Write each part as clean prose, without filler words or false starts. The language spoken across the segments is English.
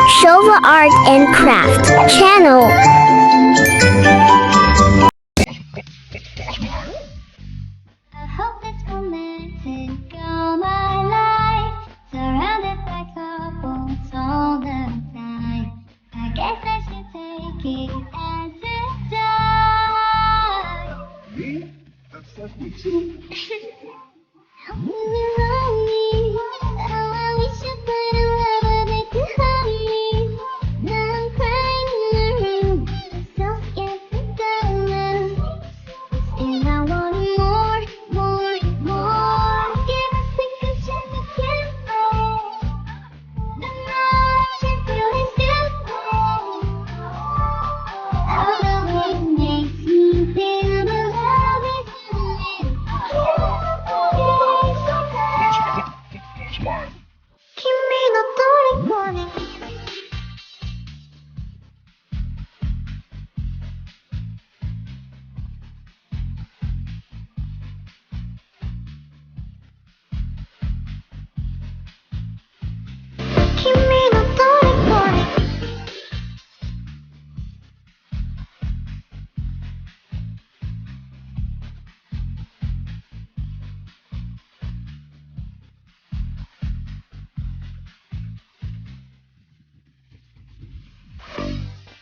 Shova Art and Craft channel. I hope it's romantic all my life, surrounded by couples all the time. I guess I should take it as it does. Me? That's definitely true. You love me. Oh, I wish I find a lover that could hug me. Now I'm crying in the room, so scared to go now. And I want more, more, more. Give us a good chance to get away. The more you feel is different. Although it makes me feel the love is in That's mine. 君の虜に君の虜に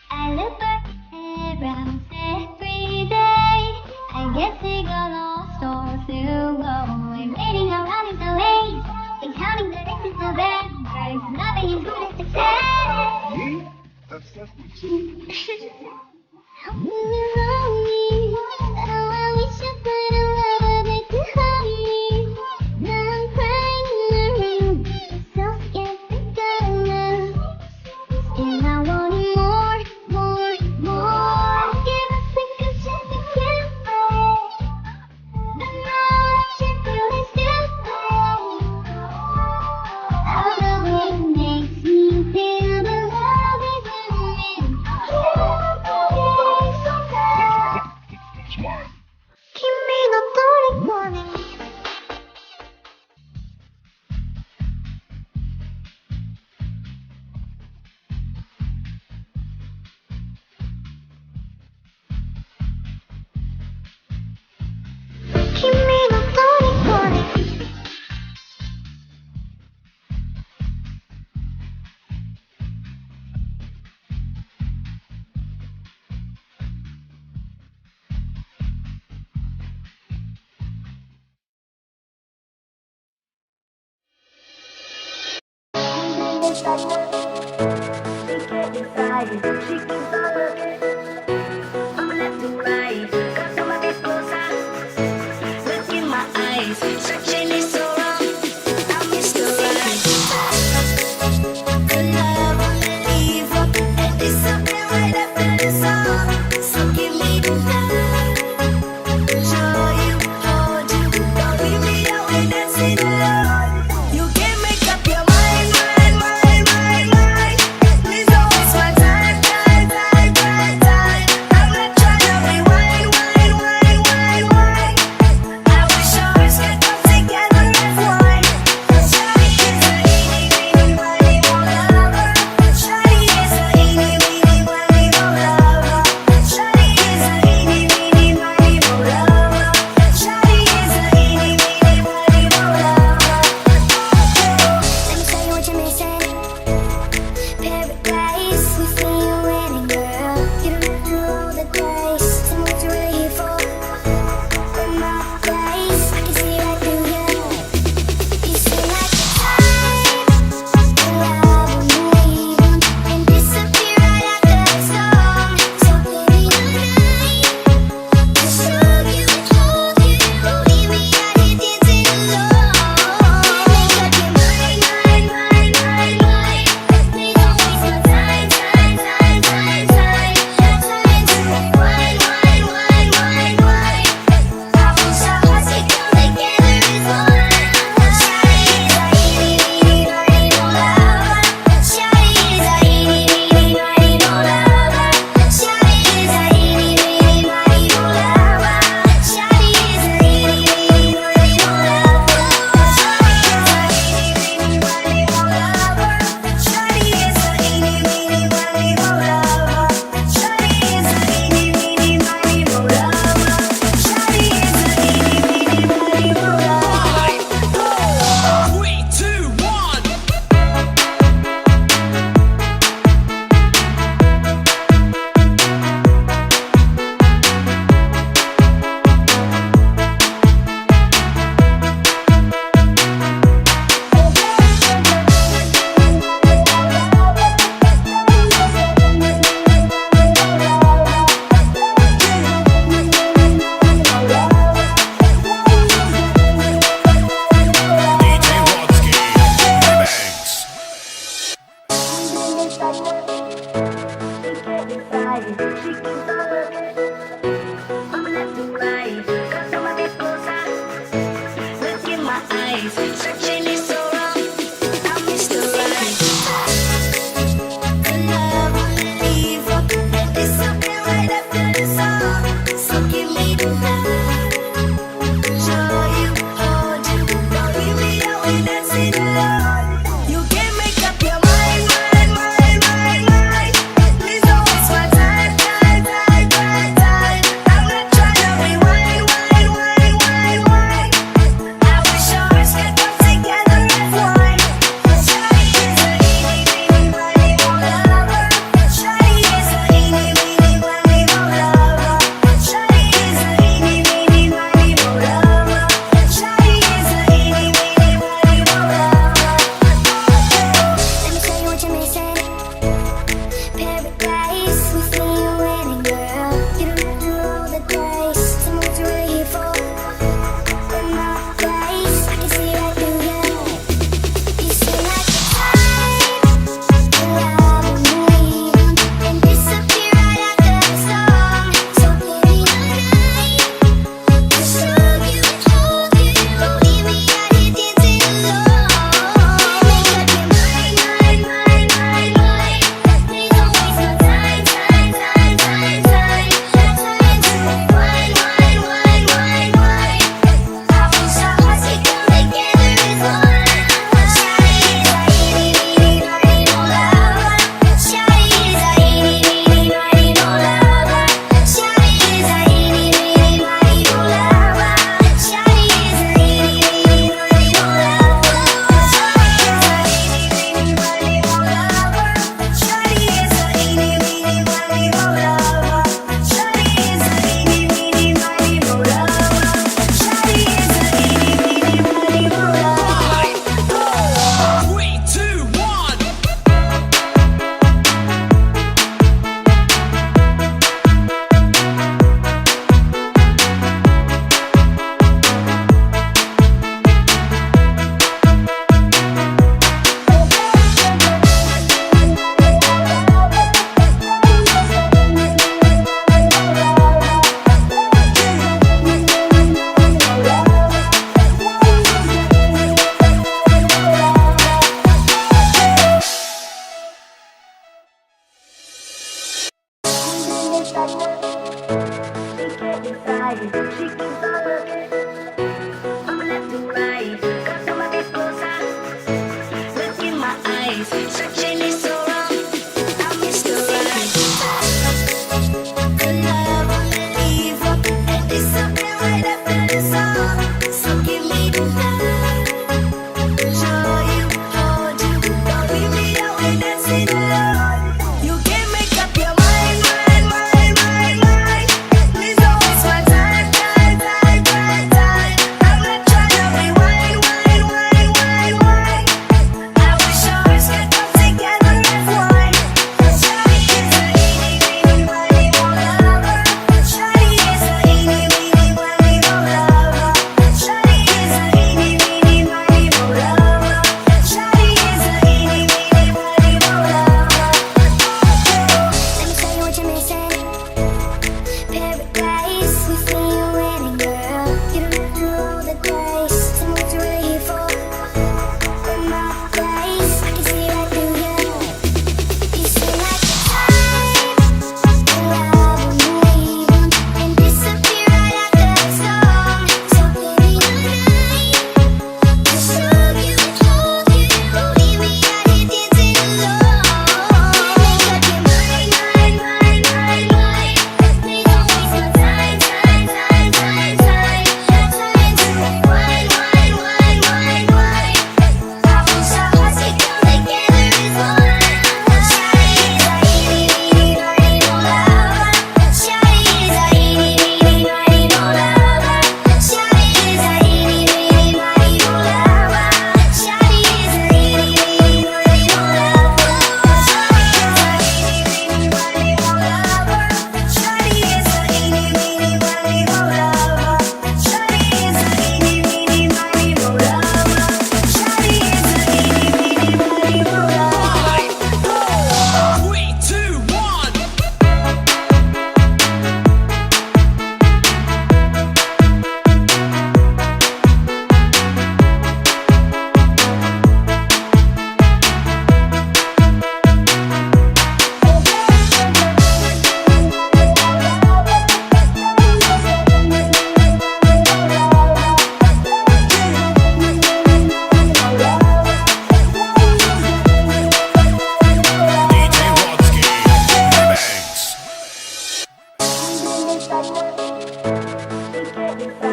I look back around every day. I guess we got lost or flew away. Waiting around in the waves and counting the distance of them. There's nothing as good as success. Me? That's definitely true. You love me. Oh, I wish I find a lover that could hug me. Now I'm crying in the room, so scared to go now. And I want more, more, more. Give us a good chance to get away. The more you feel is different. Although it makes me feel the love is in me. That's mine. 君の虜に 君の虜に You can make up your mind, mind, mind, mind, mind. Please don't waste my time, time, time. life. Searching is so wrong. I miss the ride. The love will leave up and disappear right after the song. So give me the night. Show you, hold you. Don't leave me out when dancing alone. You can make up your mind, mind, mind, mind, mind. Please don't waste my time, time, time, time, time. I'm not trying to rewind, wind, wind, wind, wind. I wish our hearts could come together.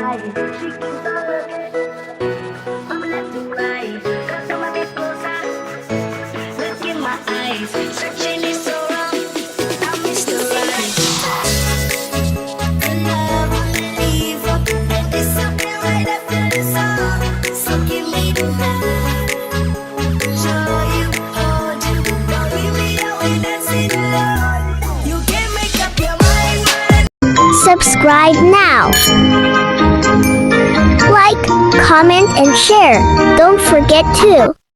high. She keeps on looking, I'm left to cry. Come a bit closer, look in my eyes. Searching is so wrong, I missed the right. The love will leave up and disappear right after the song. So give me the night, show you, hold you, don't leave me out when dancing alone. You can't make up your mind, man. Subscribe now. Like, comment, and share. Don't forget to